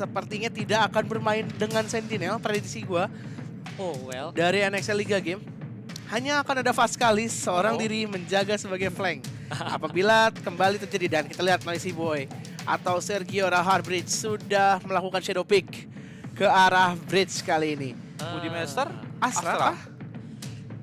sepertinya tidak akan bermain dengan Sentinel, prediksi gua Oh well. dari NXL Liga Game. Hanya akan ada Fascalis seorang Oh. diri menjaga sebagai flank. Apabila kembali terjadi, dan kita lihat Noisy Boy atau Sergio Rahar Bridge sudah melakukan shadow pick ke arah bridge kali ini. Budi Master, Astra Astra. kah?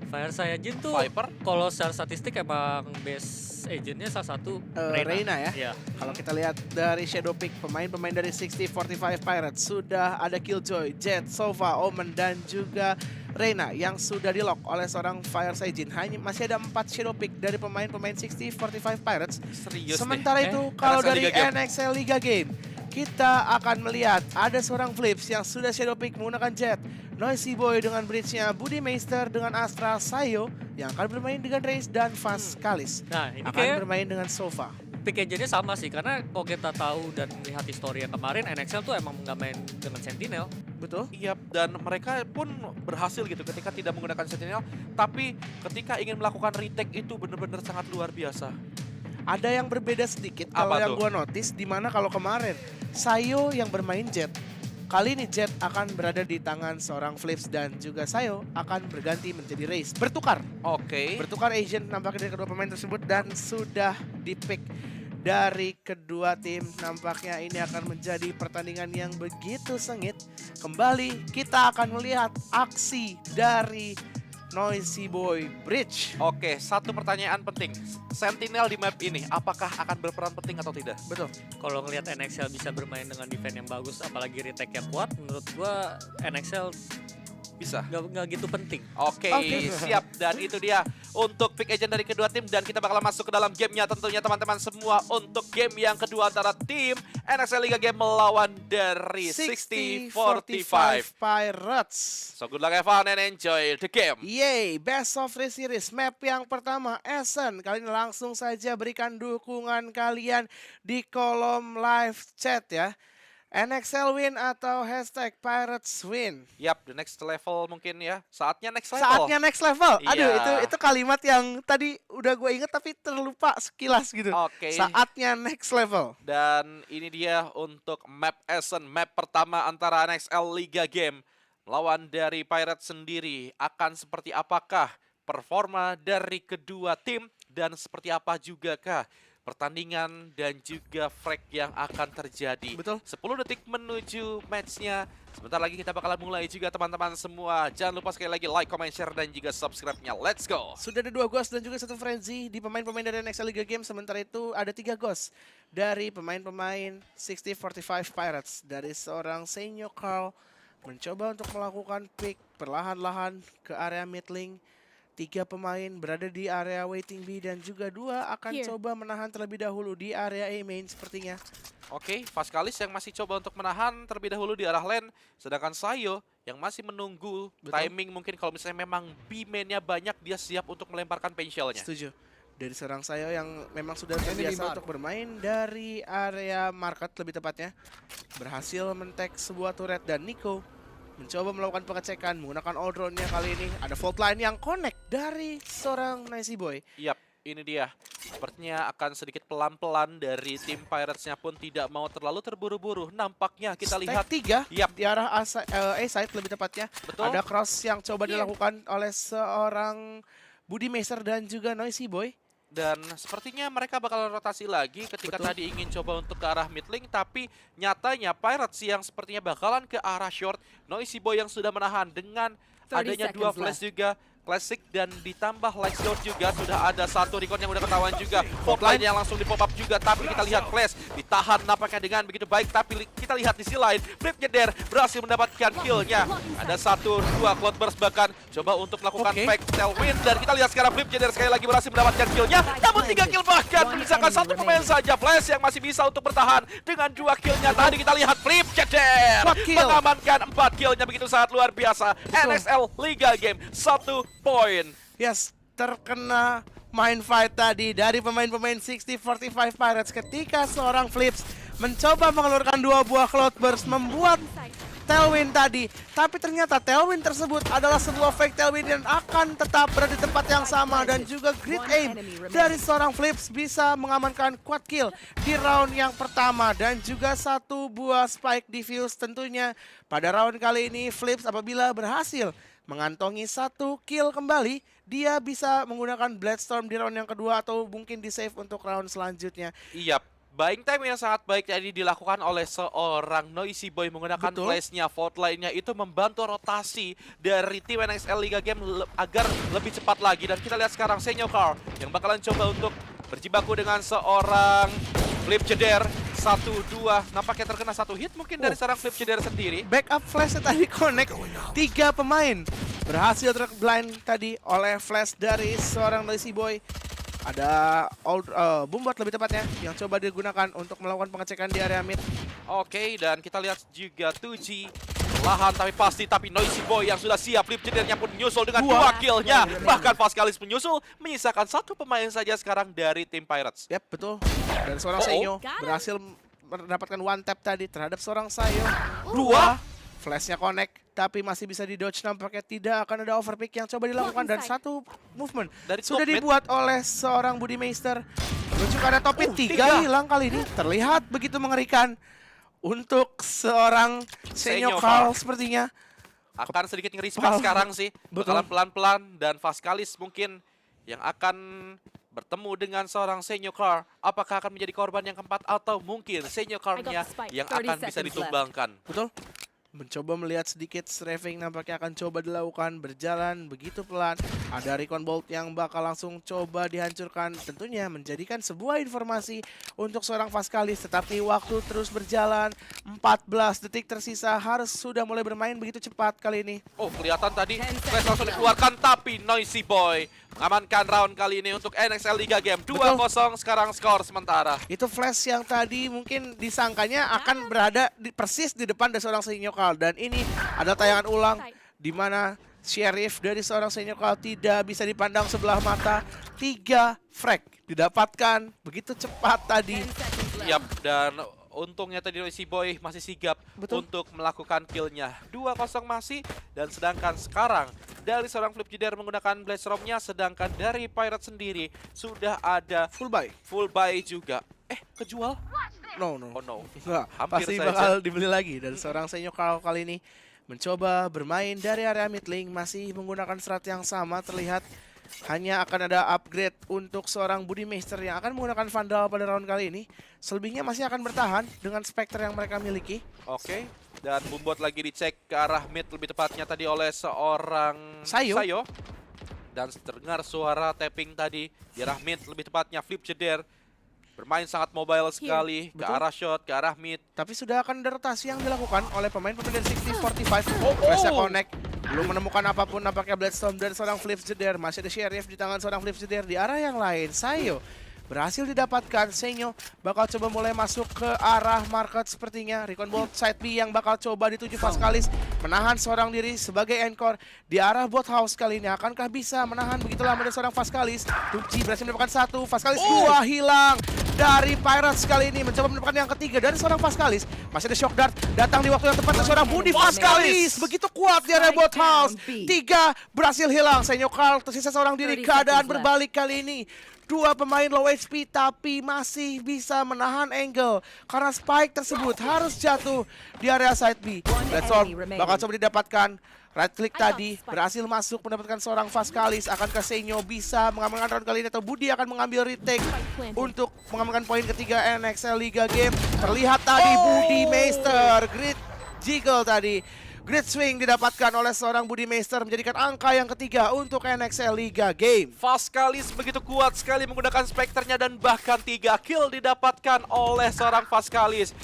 Fire Saiyajin tuh Viper. kalau secara statistik emang base agentnya salah satu Reina ya. Iya. Kalau kita lihat dari shadow pick, pemain-pemain dari 6045 Pirates sudah ada Killjoy, Jet, Sova, Omen, dan juga Reina yang sudah di lock oleh seorang Fire Saiyajin. Hanya masih ada 4 shadow pick dari pemain-pemain 6045 Pirates. Serius Sementara nih. itu kalau NXL dari Liga Game. NXL Liga Game, kita akan melihat ada seorang Flips yang sudah shadow pick menggunakan Jet, Noisy Boy dengan bridge-nya, Budi Meister dengan Astra, Sayo yang akan bermain dengan Raze dan Fascalis Nah ini akan kayak bermain dengan Sova. pick agentnya sama sih karena kalau kita tahu dan melihat histori yang kemarin NXL tuh emang nggak main dengan Sentinel. Betul? Iya, dan mereka pun berhasil gitu ketika tidak menggunakan Sentinel, tapi ketika ingin melakukan retake itu benar-benar sangat luar biasa. Ada yang berbeda sedikit Apa kalau yang tuh? gua notice, di mana kalau kemarin Sayo yang bermain Jet, kali ini Jet akan berada di tangan seorang Flips dan juga Sayo akan berganti menjadi Raze. Bertukar Oke. agent nampaknya dari kedua pemain tersebut dan sudah di-pick dari kedua tim. Nampaknya ini akan menjadi pertandingan yang begitu sengit. Kembali kita akan melihat aksi dari Noisy Boy Bridge. Oke, satu pertanyaan penting. Sentinel di map ini apakah akan berperan penting atau tidak? Betul. Kalau ngelihat NXL bisa bermain dengan defense yang bagus, apalagi retake yang kuat, menurut gua NXL Bisa. nggak gitu penting. Oke, Oke. siap. Dan itu dia untuk pick agent dari kedua tim. Dan kita bakal masuk ke dalam gamenya tentunya teman-teman semua. Untuk game yang kedua antara tim NXL Liga Game melawan dari 6045. Pirates. So good luck Evan and enjoy the game. Yeay, best of 3 series. Map yang pertama, Essen. Kali ini langsung saja berikan dukungan kalian di kolom live chat ya. NXL win atau hashtag Pirates win. Yap, the next level mungkin ya. Saatnya next level. Saatnya next level. Aduh, Iya. itu kalimat yang tadi udah gue inget tapi terlupa sekilas gitu. Oke. Saatnya next level. Dan ini dia untuk map Essen, map pertama antara NXL Liga Game melawan dari Pirates sendiri. Akan seperti apakah performa dari kedua tim dan seperti apa juga kah pertandingan dan juga frag yang akan terjadi. Betul. 10 detik menuju matchnya. Sebentar lagi kita bakalan mulai juga teman-teman semua. Jangan lupa sekali lagi like, comment, share, dan juga subscribe-nya. Let's go! Sudah ada 2 ghost dan juga 1 frenzy di pemain-pemain dari NXL Liga Game. Sementara itu ada 3 ghost dari pemain-pemain 6045 Pirates. Dari seorang Senyo Carl mencoba untuk melakukan pick perlahan-lahan ke area mid lane. 3 pemain berada di area waiting B dan juga 2 akan Here. coba menahan terlebih dahulu di area A main sepertinya. Oke, Fascalis yang masih coba untuk menahan terlebih dahulu di arah lane. Sedangkan Sayo yang masih menunggu Betul. timing mungkin kalau misalnya memang B-mainnya banyak, dia siap untuk melemparkan penshellnya. Setuju. Dari seorang Sayo yang memang sudah terbiasa untuk bermain dari area market lebih tepatnya. Berhasil men-tag sebuah turret dan Nico mencoba melakukan pengecekan menggunakan all drone-nya kali ini. Ada fault line yang connect dari seorang Noisy Boy. Yap, ini dia. Sepertinya akan sedikit pelan-pelan dari tim Pirates-nya pun tidak mau terlalu terburu-buru. Nampaknya kita lihat. Stack 3 Yap. di arah A-side lebih tepatnya. Betul. Ada cross yang coba Here. dilakukan oleh seorang Budi Meister dan juga Noisy Boy. Dan sepertinya mereka bakal rotasi lagi ketika Betul. tadi ingin coba untuk ke arah mid lane. Tapi nyatanya Pirates yang sepertinya bakalan ke arah short. Noisy Boy yang sudah menahan dengan 30 adanya 2 seconds flash left. juga. Classic dan ditambah Lightstone juga sudah ada 1 recon yang udah ketahuan juga. Fault line yang langsung di pop up juga, tapi kita lihat Flash ditahan nampaknya dengan begitu baik. Tapi kita lihat di sisi lain, Flipnya Der berhasil mendapatkan killnya. Ada 1-2 Cloudburst bahkan coba untuk melakukan Oke. fake tailwind. Dan kita lihat sekarang Flipnya Der sekali lagi berhasil mendapatkan killnya. Namun 3 kill bahkan menyisakan 1 pemain saja. Flash yang masih bisa untuk bertahan dengan 2 killnya. Tadi kita lihat Flipnya Der 4 kill. mengamankan 4 killnya, begitu sangat luar biasa. NXL Liga Game 1 poin. Yes, terkena mind fight tadi dari pemain-pemain 6045 Pirates ketika seorang Flips mencoba mengeluarkan 2 buah Cloudburst membuat tailwind tadi. Tapi ternyata tailwind tersebut adalah sebuah fake tailwind dan akan tetap berada di tempat yang sama. Dan juga great aim dari seorang Flips bisa mengamankan quad kill di round yang pertama. Dan juga satu buah spike defuse tentunya pada round kali ini Flips apabila berhasil mengantongi satu kill kembali, dia bisa menggunakan Bloodstorm di round yang kedua atau mungkin di save untuk round selanjutnya. Iya, buying time yang sangat baik tadi dilakukan oleh seorang Noisy Boy menggunakan Betul. flash-nya, fault line-nya itu membantu rotasi dari tim NXL Liga Game agar lebih cepat lagi. Dan kita lihat sekarang Senyo Carl yang bakalan coba untuk berjibaku dengan seorang Flip Jeder. 1-2, nampaknya terkena satu hit mungkin dari seorang Flip Jeder sendiri. Backup flash tadi connect, 3 pemain berhasil blind tadi oleh flash dari seorang Noisy Boy. Ada Boombot lebih tepatnya yang coba digunakan untuk melakukan pengecekan di area mid. Oke, dan kita lihat juga 2G lahan tapi Noisy Boy yang sudah siap. Flip Jedernya pun menyusul dengan 2 kill-nya. Bahkan Pascalis menyusul, menyisakan 1 pemain saja sekarang dari tim Pirates. Yap, betul. Dan seorang Senyo berhasil mendapatkan one tap tadi terhadap seorang Sayo. 2 flashnya connect, tapi masih bisa di dodge. Nampaknya tidak akan ada overpick yang coba dilakukan. Dan satu movement Dari sudah top mid. dibuat oleh seorang Budimeister. Menuju ke arah top mid, 3 3. hilang kali ini. Terlihat begitu mengerikan untuk seorang Senyo Senyo Carl Carl. sepertinya. Akan sedikit nge-respect sekarang sih. Betul. Bakalan pelan-pelan dan Pascalis mungkin yang akan bertemu dengan seorang Senyo Carl. Apakah akan menjadi korban yang keempat atau mungkin Senyo Carl-nya yang akan bisa ditumbangkan. Betul. Mencoba melihat sedikit strafing nampaknya akan coba dilakukan, berjalan begitu pelan. Ada Recon Bolt yang bakal langsung coba dihancurkan, tentunya menjadikan sebuah informasi untuk seorang Pascalis. Tetapi waktu terus berjalan, 14 detik tersisa, harus sudah mulai bermain begitu cepat kali ini. Oh, kelihatan tadi flash langsung dikeluarkan, tapi Noisy Boy mengamankan round kali ini untuk NXL Liga Game. 2-0 sekarang skor sementara. Itu flash yang tadi mungkin disangkanya akan berada persis di depan dari seorang Senyo Carl. Dan ini adalah tayangan ulang di mana Sheriff dari seorang Senyo Carl tidak bisa dipandang sebelah mata. 3 frag didapatkan begitu cepat tadi. Yap, dan untungnya tadi Noisy Boy masih sigap untuk melakukan kill-nya. 2-0 masih, dan sedangkan sekarang dari seorang Flip Jeder menggunakan Bloodstorm-nya, sedangkan dari Pirates sendiri sudah ada Full buy. full buy juga. Kejual? No. Oh no. Enggak, Hampir pasti saja. bakal dibeli lagi. Dan seorang Senyo Carl kali ini mencoba bermain dari area mid lane, masih menggunakan strat yang sama. Terlihat hanya akan ada upgrade untuk seorang Budimeister yang akan menggunakan Vandal pada round kali ini. Selebihnya masih akan bertahan dengan Spectre yang mereka miliki. Oke, dan Boombot lagi dicek ke arah mid, lebih tepatnya tadi oleh seorang Sayo. Dan terdengar suara tapping tadi di arah mid, lebih tepatnya Flip Jeder bermain sangat mobile sekali ke Betul. arah shot, ke arah mid. Tapi sudah akan ada rotasi yang dilakukan oleh pemain-pemain dari 6045. Flashnya connect. Belum menemukan apapun nampaknya Bloodstorm dari seorang Flip Jeder. Masih ada Sheriff di tangan seorang Flip Jeder. Di arah yang lain, Sayo berhasil didapatkan. Senyo bakal coba mulai masuk ke arah market sepertinya. Recon Bolt side B yang bakal coba dituju Pascalis. Menahan seorang diri sebagai encore di arah bot house kali ini. Akankah bisa menahan begitu lama dari seorang Pascalis? Tuji berhasil mendapatkan 1, Pascalis 2 hilang dari Pirates kali ini. Mencoba mendapatkan yang ketiga dari seorang Pascalis. Masih ada shock dart datang di waktu yang tepat dari seorang Budi Pascalis. Begitu kuat di area bot house. 3 berhasil hilang. Senyo Carl tersisa seorang diri. Keadaan berbalik kali ini. 2 pemain low HP tapi masih bisa menahan angle karena spike tersebut harus jatuh di area side B. Bloodstorm bakal coba didapatkan. Right click tadi berhasil masuk mendapatkan seorang Pascalis. Akankah Senyo bisa mengamankan round kali ini atau Budi akan mengambil retake untuk mengamankan poin ketiga NXL Liga Game. Terlihat tadi Budimeister, Great Jiggle tadi. Great swing didapatkan oleh seorang Budimeister menjadikan angka yang ketiga untuk NXL Liga Game. Pascalis begitu kuat sekali menggunakan Spectre-nya dan bahkan 3 kill didapatkan oleh seorang Pascalis.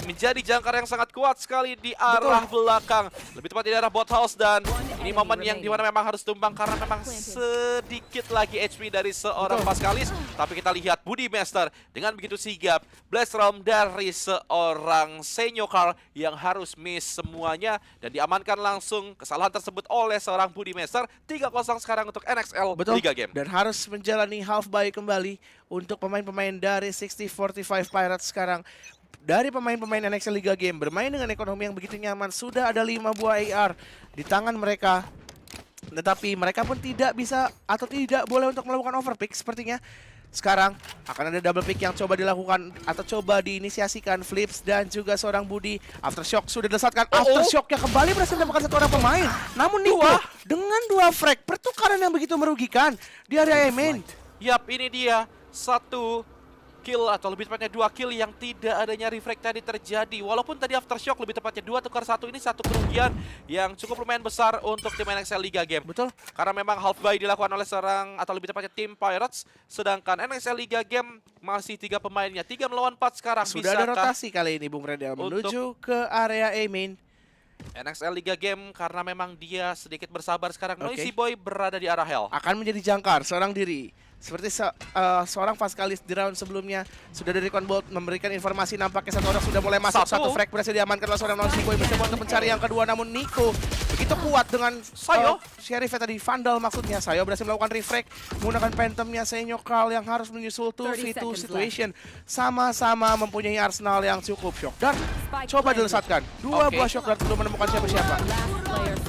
Menjadi jangkar yang sangat kuat sekali di arah belakang. Lebih tepat di arah bot house, dan ini momen yang dimana memang harus tumbang karena memang sedikit lagi HP dari seorang Pascalis. Tapi kita lihat Budimeister dengan begitu sigap. Bloodstorm dari seorang Senyo Carl yang harus miss semuanya. Dan diamankan langsung kesalahan tersebut oleh seorang Budimeister. 3-0 sekarang untuk NXL Liga Game. Dan harus menjalani half buy kembali untuk pemain-pemain dari 6045 Pirates sekarang. dari pemain-pemain NXL Liga Game bermain dengan ekonomi yang begitu nyaman. Sudah ada 5 buah AR di tangan mereka. Tetapi mereka pun tidak bisa atau tidak boleh untuk melakukan overpick sepertinya. Sekarang akan ada double pick yang coba dilakukan atau coba diinisiasikan. Flips dan juga seorang Budi. Aftershock sudah dilesatkan. Aftershock yang kembali berhasil mendapatkan satu orang pemain. Namun Nico dengan 2 frag, pertukaran yang begitu merugikan di area main. Yap, ini dia 1 kill atau lebih tepatnya 2 kill yang tidak adanya refrag tadi terjadi. Walaupun tadi Aftershock lebih tepatnya 2 tukar 1, ini satu kerugian yang cukup lumayan besar untuk tim NXL Liga Game. Betul. Karena memang half buy dilakukan oleh seorang atau lebih tepatnya tim Pirates, sedangkan NXL Liga Game masih 3 pemainnya, 3 melawan 4 sekarang. Sudah ada rotasi kali ini Bung Redel menuju ke area A main. NXL Liga Game karena memang dia sedikit bersabar sekarang. Oke. Noisy Boy berada di arah Hell. Akan menjadi jangkar seorang diri. Seperti seorang Faskalis di round sebelumnya sudah dari Conbolt memberikan informasi nampaknya satu orang sudah mulai masuk. Satu frag berhasil diamankan oleh seorang Noisy Boy mencoba untuk mencari yang kedua, namun Nico begitu kuat dengan Sayo. Sheriff tadi Vandal maksudnya. Sayo berhasil melakukan refrag menggunakan Phantomnya. Senyo Carl yang harus menyusul 2v2 situation. Sama-sama mempunyai arsenal yang cukup. Shock Dart coba dilesatkan. 2 buah Shock Dart belum menemukan siapa-siapa.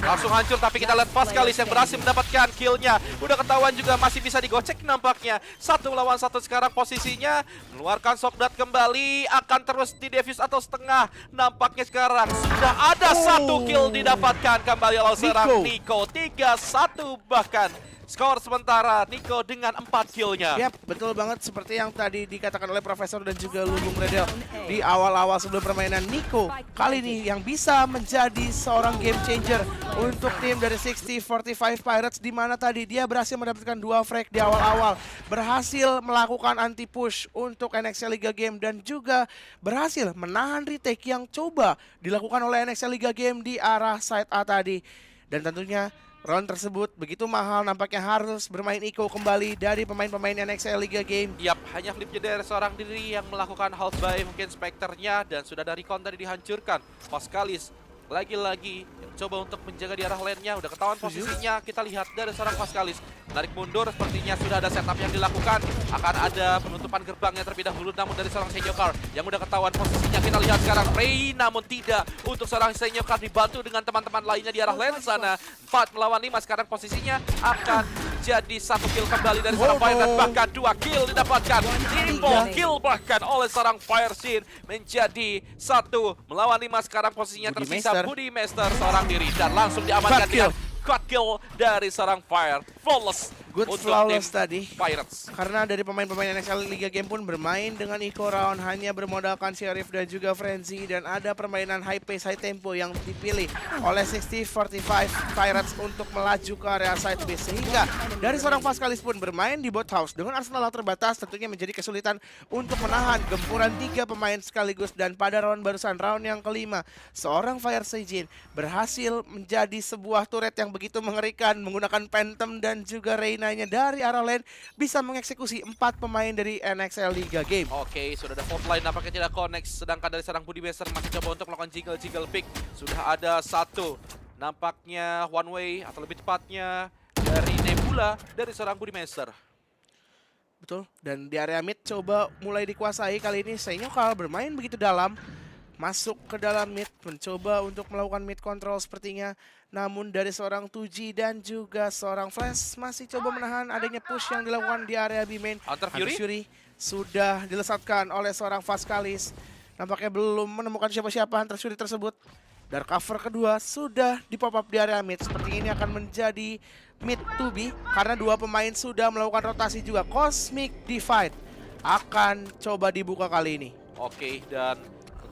Langsung hancur, tapi kita lihat Faskalis yang berhasil mendapatkan killnya. Udah ketahuan juga masih bisa digocek nampaknya. 1 lawan 1 sekarang posisinya. Mengeluarkan Shock Dart kembali. Akan terus di defuse atau setengah. Nampaknya sekarang sudah ada 1 kill didapatkan kembali oleh seorang Nico. 3-1 bahkan. Skor sementara Nico dengan 4 killnya. Yap, betul banget seperti yang tadi dikatakan oleh Profesor dan juga Lubung Redel di awal-awal sebelum permainan. Nico kali ini yang bisa menjadi seorang game changer untuk tim dari 6045 Pirates, di mana tadi dia berhasil mendapatkan 2 frag di awal-awal, berhasil melakukan anti push untuk NXL Liga Game dan juga berhasil menahan retake yang coba dilakukan oleh NXL Liga Game di arah side A tadi. Dan tentunya round tersebut begitu mahal, nampaknya harus bermain Eco kembali dari pemain-pemain NXL Liga Game. Yap, hanya flip jeder seorang diri yang melakukan half buy mungkin Spectre-nya dan sudah dari counter dihancurkan. Faskalis lagi-lagi coba untuk menjaga di arah lane-nya, udah ketahuan posisinya. Kita lihat dari seorang Faskalis menarik mundur, sepertinya sudah ada setup yang dilakukan. Akan ada penutupan gerbangnya terlebih dahulu, namun dari seorang Senyokar yang udah ketahuan posisinya. Kita lihat sekarang Prey, namun tidak untuk seorang Senyokar dibantu dengan teman-teman lainnya di arah lane sana. 4 melawan 5 sekarang posisinya akan jadi 1 kill kembali dari seorang Fire dan bahkan 2 kill didapatkan. Triple kill bahkan oleh seorang Fire Scene menjadi 1 melawan 5 sekarang posisinya tersisa Budi Master seorang diri dan langsung diamankan dengan cut kill dari seorang Fire. Flawless Good untuk flawless tim tadi. Pirates. Karena dari pemain-pemain NXL Liga Game pun bermain dengan Eco round, hanya bermodalkan Sheriff dan juga Frenzy, dan ada permainan high pace, high tempo yang dipilih oleh 6045 Pirates untuk melaju ke area side base. Sehingga dari seorang Faskalis pun bermain di bot house dengan arsenal yang terbatas, tentunya menjadi kesulitan untuk menahan gempuran 3 pemain sekaligus. Dan pada round barusan, round yang kelima, seorang Fire Seijin berhasil menjadi sebuah turret yang begitu mengerikan menggunakan Phantom dan juga Reina dari arah lane, bisa mengeksekusi 4 pemain dari NXL Liga Game. Oke, sudah ada fault line nampaknya tidak connect, sedangkan dari seorang Budi Master masih coba untuk melakukan jiggle pick. Sudah ada 1 nampaknya one way atau lebih tepatnya dari Nebula dari seorang Budi Master. Betul, dan di area mid coba mulai dikuasai. Kali ini Senyokal bermain begitu dalam, masuk ke dalam mid, mencoba untuk melakukan mid control sepertinya. Namun dari seorang Tuji dan juga seorang Flash masih coba menahan adanya push yang dilakukan di area B main. Hunter Fury sudah dilesatkan oleh seorang Faskalis. Nampaknya belum menemukan siapa-siapa Hunter Fury tersebut. Dan cover kedua sudah di pop up di area mid. Seperti ini akan menjadi mid to be karena 2 pemain sudah melakukan rotasi juga. Cosmic Divide akan coba dibuka kali ini. Oke, dan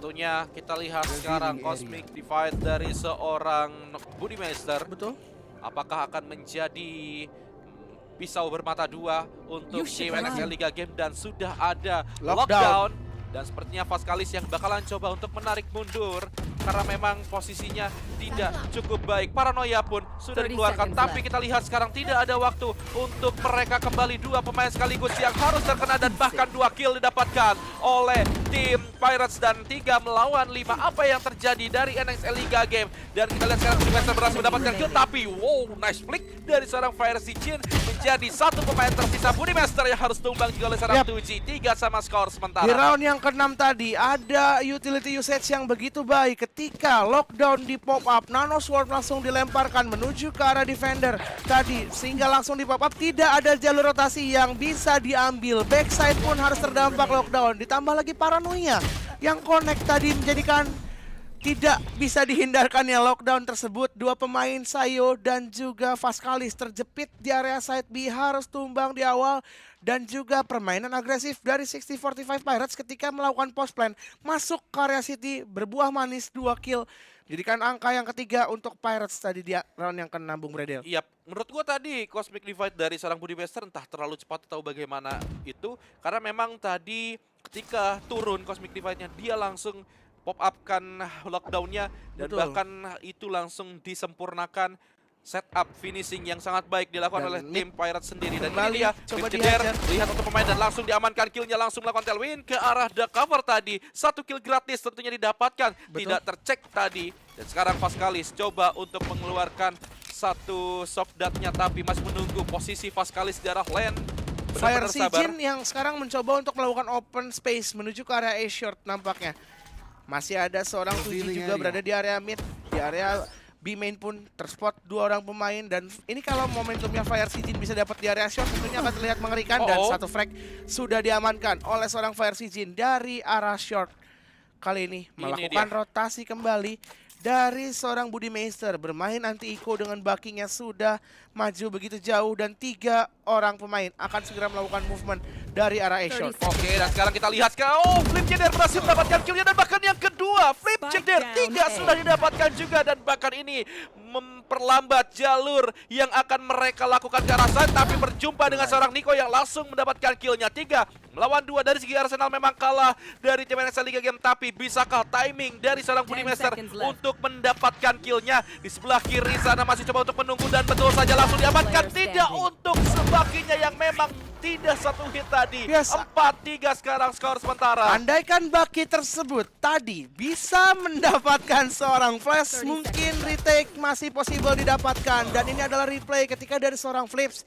tentunya kita lihat sekarang Cosmic Divide dari seorang Budi Master. Betul. Apakah akan menjadi pisau bermata 2 untuk tim NXL Liga Game, dan sudah ada lockdown. Dan sepertinya Faskalis yang bakalan coba untuk menarik mundur karena memang posisinya tidak cukup baik. Paranoia pun sudah dikeluarkan, tapi kita lihat sekarang tidak ada waktu untuk mereka kembali. 2 pemain sekaligus yang harus terkena dan bahkan 2 kill didapatkan oleh tim Pirates dan 3 melawan 5. Apa yang terjadi dari NXL Liga Game? Dan kita lihat sekarang Budi Master berhasil mendapatkan kill, tapi wow, nice flick dari seorang Fire Jin menjadi satu pemain tersisa. Budi Master yang harus tumbang juga oleh seorang 2G. 3 sama skor sementara. Di round yang ke-6 tadi ada utility usage yang begitu baik ketika lockdown di pop up, Nano Sword langsung dilemparkan menuju ke arah defender tadi sehingga langsung di pop up, tidak ada jalur rotasi yang bisa diambil. Backside pun harus terdampak lockdown, ditambah lagi paranoia yang connect tadi menjadikan tidak bisa dihindarkannya lockdown tersebut. Dua pemain Sayo dan juga Vaskalis terjepit di area side B, harus tumbang di awal. Dan juga permainan agresif dari 6045 Pirates ketika melakukan post plan masuk ke area city, berbuah manis 2 kill. Jadikan angka yang ketiga untuk Pirates tadi di round yang ke-6, Bung Bredel. Iya, menurut gua tadi Cosmic Divide dari seorang Budi Master entah terlalu cepat atau bagaimana itu. Karena memang tadi ketika turun Cosmic Divide-nya dia langsung pop up kan lockdown-nya. Dan Betul. bahkan itu langsung disempurnakan. Setup finishing yang sangat baik dilakukan Dan oleh tim Pirates sendiri. Dan kembali, ini dia coba Flip Jeder, dihajar. lihat untuk pemain dan langsung diamankan killnya, langsung melakukan tailwind ke arah the cover tadi. 1 kill gratis tentunya didapatkan, Betul. tidak tercek tadi. Dan sekarang Vaskalis coba untuk mengeluarkan satu shock dart-nya, tapi masih menunggu posisi Vaskalis di arah lane. Fire Benar-benar sabar. Jin yang sekarang mencoba untuk melakukan open space menuju ke area A short nampaknya. Masih ada seorang Tuji juga berada di area mid, di area B main pun terspot 2 orang pemain. Dan ini kalau momentumnya Fire Jin bisa dapat di area short tentunya akan terlihat mengerikan. Dan satu frag sudah diamankan oleh seorang Fire Jin dari arah short. Kali ini melakukan rotasi kembali dari seorang Budi Meister, bermain anti eco dengan backingnya sudah maju begitu jauh. Dan 3 orang pemain akan segera melakukan movement dari arah A short. Oke, dan sekarang kita lihat Flip Jeder berhasil mendapatkan killnya, dan bahkan yang kedua Flip Jeder 3 sudah didapatkan juga. Dan bahkan ini memperlambat jalur yang akan mereka lakukan ke arah sana, tapi berjumpa dengan seorang Nico yang langsung mendapatkan killnya. 3 melawan 2 dari segi Arsenal memang kalah dari tim NXL Liga Game, tapi bisakah timing dari seorang Budi Master untuk mendapatkan killnya? Di sebelah kiri sana masih coba untuk menunggu, dan betul saja langsung diamankan. Tidak untuk sebaginya yang memang tidak satu hit tadi. Biasa. 4-3 sekarang skor sementara. Andaikan Baki tersebut tadi bisa mendapatkan seorang flash, mungkin retake masih possible didapatkan. Dan ini adalah replay ketika dari seorang Flips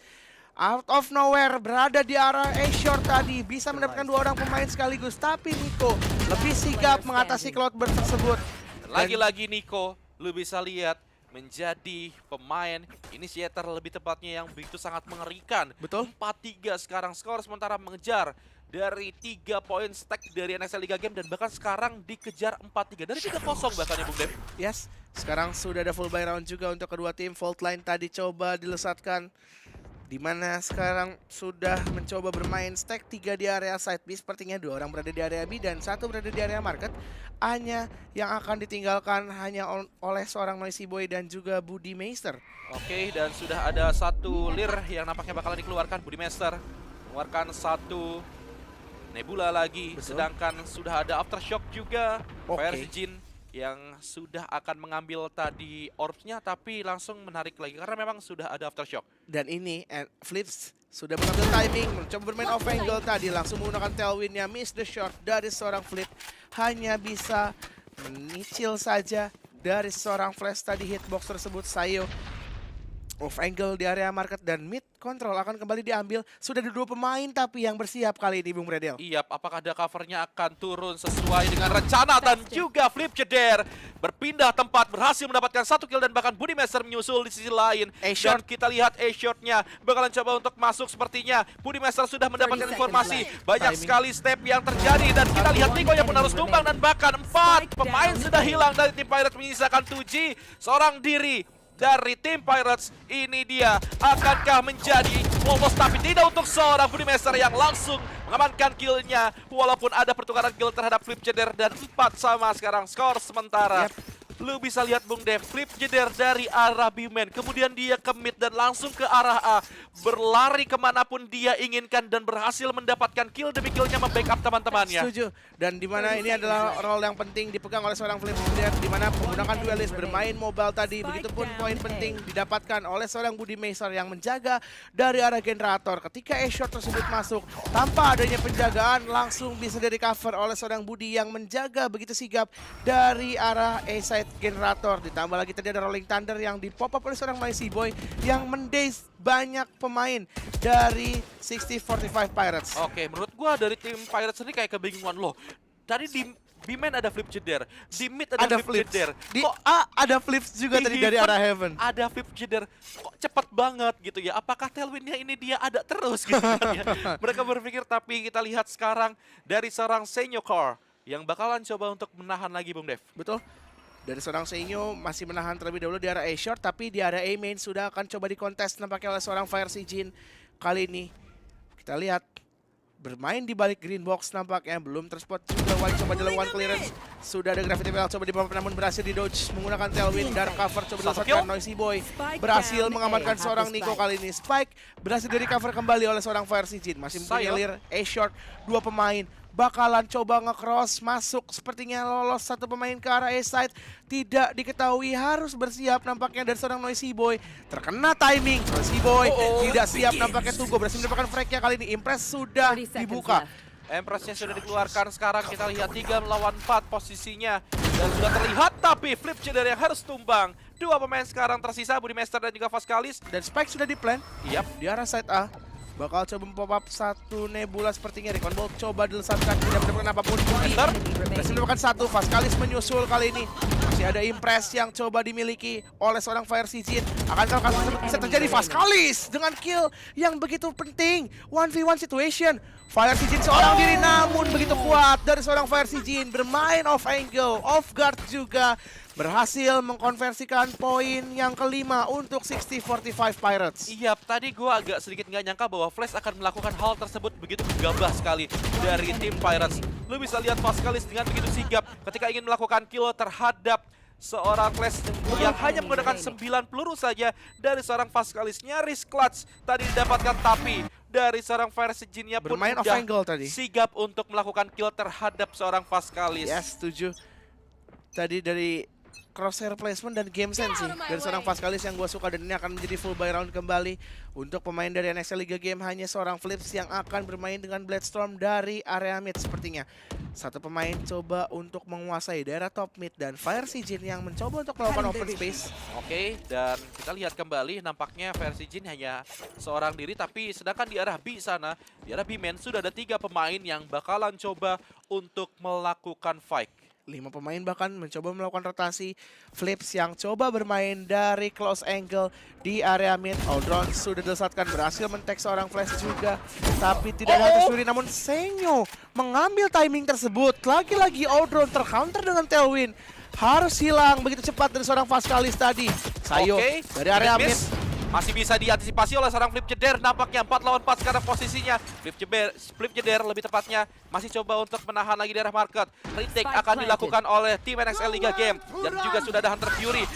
out of nowhere berada di arah A short tadi, bisa mendapatkan 2 orang pemain sekaligus. Tapi Nico lebih sigap mengatasi Cloudburst tersebut. Lagi-lagi Nico, lu bisa lihat menjadi pemain initiator lebih tepatnya yang begitu sangat mengerikan. Betul. 4-3 sekarang skor sementara mengejar dari 3 poin stack dari NXL Liga Game, dan bahkan sekarang dikejar 4-3 dari 3-0 bahkan ya Bung Dev. Yes, sekarang sudah ada full buy round juga untuk kedua tim. Fault line tadi coba dilesatkan, di mana sekarang sudah mencoba bermain stack 3 di area side B. Sepertinya 2 orang berada di area B dan 1 berada di area market. Hanya yang akan ditinggalkan hanya oleh seorang Noisy Boy dan juga Budi Meister. Oke, dan sudah ada satu Lir yang nampaknya bakalan dikeluarkan. Budi Master mengeluarkan satu Nebula lagi. Betul. Sedangkan sudah ada Aftershock juga. Oke. Fire Jin yang sudah akan mengambil tadi orbsnya, tapi langsung menarik lagi karena memang sudah ada Aftershock. Dan ini Flips sudah mengambil timing, mencoba bermain off angle tadi, langsung menggunakan tailwindnya, miss the shot dari seorang Flip. Hanya bisa menyicil saja dari seorang flash tadi hitbox tersebut. Sayo off angle di area market dan mid control akan kembali diambil. Sudah ada 2 pemain tapi yang bersiap kali ini, Bung Bredel. Iya, apakah ada covernya akan turun sesuai dengan rencana, dan juga Flip Jeder berpindah tempat, berhasil mendapatkan 1 kill, dan bahkan Budi Master menyusul di sisi lain. A-short. Dan kita lihat A-shotnya bakalan coba untuk masuk sepertinya. Budi Master sudah mendapatkan informasi, banyak sekali step yang terjadi, dan kita lihat Nico yang pun harus tumbang, dan bahkan 4 pemain sudah hilang dari tim Pirates, menyisakan 2G seorang diri dari tim Pirates. Ini dia, akankah menjadi lolos, tapi tidak untuk seorang Budi Master yang langsung mengamankan killnya, walaupun ada pertukaran kill terhadap Flip Jeder, dan 4 sama sekarang skor sementara. Yep. Lu bisa lihat Bung Dev, flip jeder dari arah B-Man, kemudian dia ke mid dan langsung ke arah A, berlari kemanapun dia inginkan dan berhasil mendapatkan kill demi killnya membackup teman-temannya. Setuju. Dan di mana ini adalah role yang penting dipegang oleh seorang Flip Jeder, di mana menggunakan duelist bermain mobile tadi. Begitupun poin penting didapatkan oleh seorang Budi Meister yang menjaga dari arah generator. Ketika A-shot tersebut masuk, tanpa adanya penjagaan langsung bisa di-recover oleh seorang Budi yang menjaga begitu sigap dari arah A-side generator. Ditambah lagi tadi ada Rolling Thunder yang di-pop up oleh seorang Noisy Boy yang mendaze banyak pemain dari 6045 Pirates. Oke, menurut gua dari tim Pirates ini kayak kebingungan loh. Tadi di B-Man ada flip jeder, di mid ada flip jeder. Di Kok A ada flips juga tadi dari arah Heaven. ada flip jeder? Kok cepet banget gitu ya? Apakah tailwindnya ini dia ada terus gitu kan ya? Mereka berpikir, tapi kita lihat sekarang dari seorang Senior yang bakalan coba untuk menahan lagi Bung Dev. Betul. Dari seorang Seinyo masih menahan terlebih dahulu di arah A-short, tapi di arah A-main sudah akan coba dikontes nampaknya oleh seorang Fire Jin. Kali ini kita lihat bermain di balik green box nampaknya belum terspot juga. Wali coba dilakukan clearance, sudah ada Gravity Bell coba dibawah namun berhasil di dodge menggunakan tailwind. Dark cover coba dilakukan Noisy Boy, berhasil mengamankan seorang Nico. Kali ini Spike berhasil di recover kembali oleh seorang Fire Jin. Masih mengalir A-short, dua pemain bakalan coba nge-cross masuk, sepertinya lolos satu pemain ke arah A-side. Tidak diketahui, harus bersiap nampaknya dari seorang Noisy Boy. Terkena timing, Noisy Boy tidak siap nampaknya. Tugo berhasil mendapatkan frag-nya kali ini. Impress sudah dibuka. Empressnya sudah dikeluarkan, sekarang kita lihat 3 melawan 4 posisinya. Dan sudah terlihat, tapi flip jeder yang harus tumbang. Dua pemain sekarang tersisa, Budi Master dan juga Vascalis. Dan Spike sudah di-plan Yap. di arah side A. Bakal coba pop up satu Nebula sepertinya. Recon Bolt coba dilesatkan, tidak mendapatkan apapun. Master berhasil mendapatkan satu. Vascalis menyusul kali ini. Masih ada Impress yang coba dimiliki oleh seorang Fire Jin. Akankah kasus tersebut bisa terjadi? Vascalis dengan kill yang begitu penting. 1v1 situation. Fire Jin seorang diri namun begitu kuat dari seorang Fire Jin. Bermain off angle, off guard juga. Berhasil mengkonversikan poin yang kelima untuk 6045 Pirates. Iya, tadi gue agak sedikit nggak nyangka bahwa Flash akan melakukan hal tersebut begitu gegabah sekali dari tim Pirates. Lu bisa lihat Vascalis dengan begitu sigap ketika ingin melakukan kill terhadap seorang Flash yang hanya menggunakan 9 peluru saja dari seorang Vascalis. Nyaris clutch tadi didapatkan, tapi dari seorang Fire Jin-nya pun Bermain off udah angle tadi. sigap untuk melakukan kill terhadap seorang Vascalis. Yes, setuju. Tadi dari crosshair placement dan game sense sih dari seorang Vascalis yang gue suka, dan ini akan menjadi full buy round kembali untuk pemain dari NXL Liga Game. Hanya seorang Flips yang akan bermain dengan Bladestorm dari area mid sepertinya. Satu pemain coba untuk menguasai daerah top mid dan Fire Jin yang mencoba untuk melakukan open space. Oke, dan kita lihat kembali nampaknya Fire Jin hanya seorang diri, tapi sedangkan di arah B sana, di arah B-man sudah ada 3 pemain yang bakalan coba untuk melakukan fight. 5 pemain bahkan mencoba melakukan rotasi. Flips yang coba bermain dari close angle di area mid. Aldron sudah dilesatkan, berhasil men-tag seorang Flash juga, tapi tidak ada tercuri. Namun Senyo mengambil timing tersebut. Lagi-lagi Aldron tercounter dengan tailwind. Harus hilang begitu cepat dari seorang Vascalis tadi. Sayo dari area mid. Masih bisa diantisipasi oleh seorang Flip Jeder, nampaknya 4 lawan 4 sekarang posisinya. Flip Jeder lebih tepatnya masih coba untuk menahan lagi daerah market. Retake akan dilakukan oleh tim NXL Liga Game, dan juga sudah ada Hunter Fury.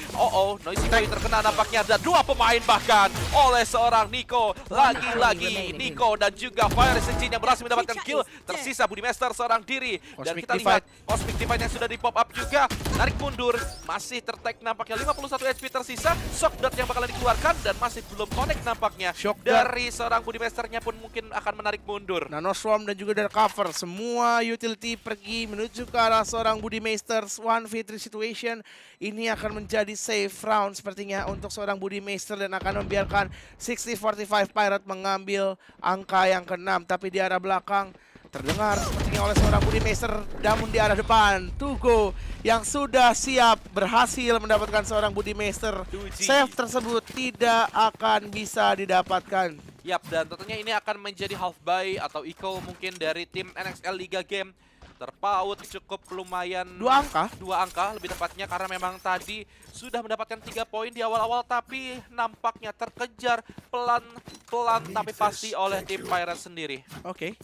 Noisy Boy terkena nampaknya, ada 2 pemain bahkan oleh seorang Nico. Lagi-lagi Nico dan juga Fire Jin yang berhasil mendapatkan kill. Tersisa Budi Master seorang diri, dan kita lihat Cosmic Divide yang sudah di pop up juga. Narik mundur, masih tertag nampaknya 51 HP tersisa. Shock Dart yang bakalan dikeluarkan dan masih belum connect nampaknya. Shock dari seorang Budi Masternya pun mungkin akan menarik mundur. Nano Swarm dan juga dari cover. Semua utility pergi menuju ke arah seorang Budi Meisters. 1v3 situation. Ini akan menjadi safe round sepertinya untuk seorang Budi Meister, dan akan membiarkan 6045 Pirate mengambil angka yang ke-6. Tapi di arah belakang terdengar sepertinya oleh seorang Budi Meister, namun di arah depan Tugo yang sudah siap berhasil mendapatkan seorang Budi Meister. Save tersebut tidak akan bisa didapatkan. Yap, dan tentunya ini akan menjadi half buy atau eco mungkin dari tim NXL Liga Game. Terpaut cukup lumayan, 2 angka. 2 angka lebih tepatnya, karena memang tadi sudah mendapatkan 3 poin di awal-awal, tapi nampaknya terkejar pelan-pelan tapi pasti oleh tim Pirates sendiri. Oke.